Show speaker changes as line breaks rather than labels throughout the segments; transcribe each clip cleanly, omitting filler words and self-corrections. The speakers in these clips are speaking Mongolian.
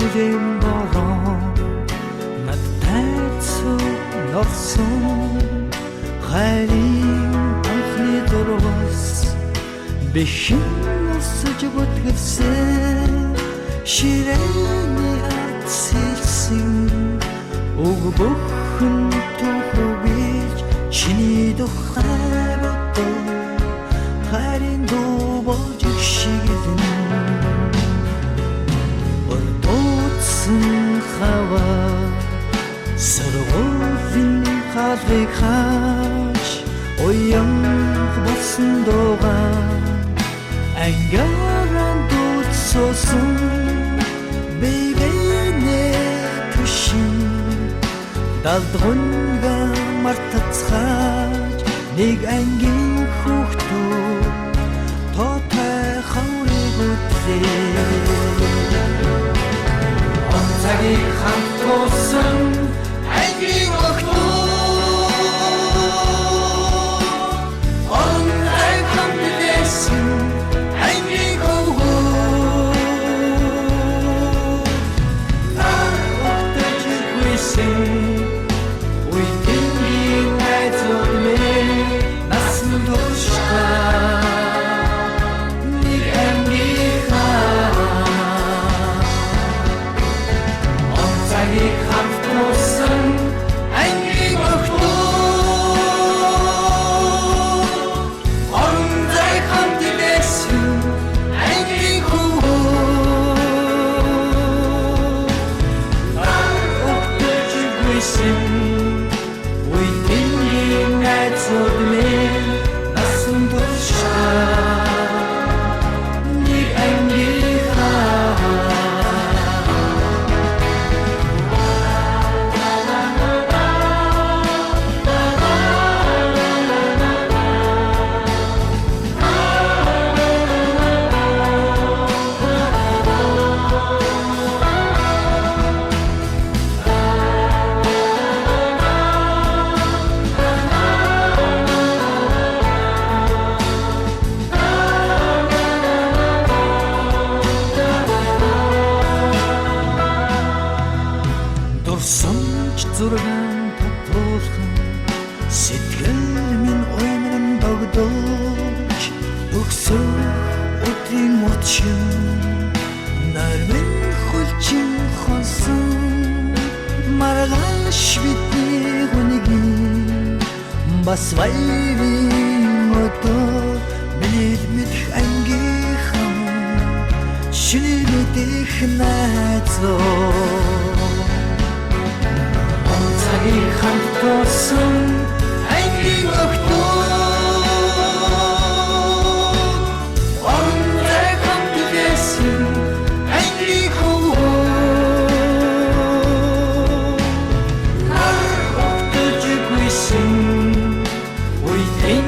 хүлээн бороо надтай норсон хайрын анхны дурвас бэхэн өсөж бүтгэлсэн ширээний атсэлсэн уг бүхэн түүхүүгэж чиний тухай бодоо хайрын дуу болж шигэлэн ордоцсон хаваа сөргөлийн халыг хаач оян болсон дуугаа ангааран дуудсан бэйбэнэ түшин далдгунга мартацгааж нэг ангийн хүүхдүүд тоотой хаврыг үтлээ он цагийг хамт туусан ангийн зургаан татуулхан сэтгэл минь уймран догдож өгсөн өдрийн мөчн нармын хөлчин хонсон маргааш бидний хүнгийн бас вайвын өдөр миний мэдх ангийнхан шинэ мэдэх найзлоо цагийг хамт туусан ангийн охтууд онцгой хамт байсан ангийн хөвгүүд огтж гүйсэн үеийн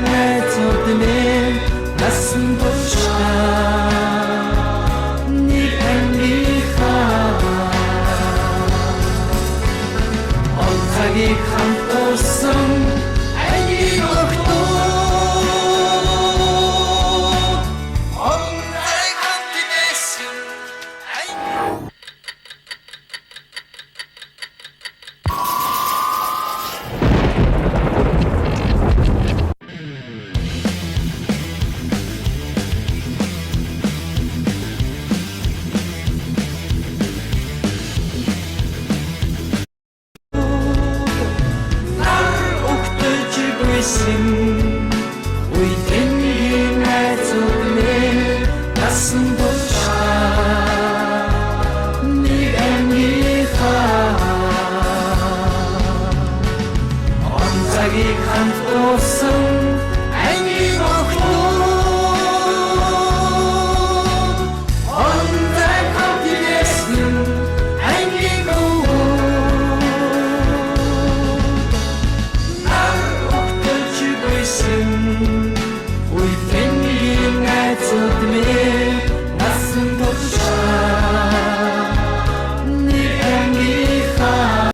найзууд минь насан туршаа нэг цагийг хамт туусан ангийн охтууд онцгой хамт байсан үеийн найзууд минь насан туршаа нэг ангийнхаа он цагийг хамт туусан ангийн охтууд онцгой хамт байсан ангийн үеийн найзууд минь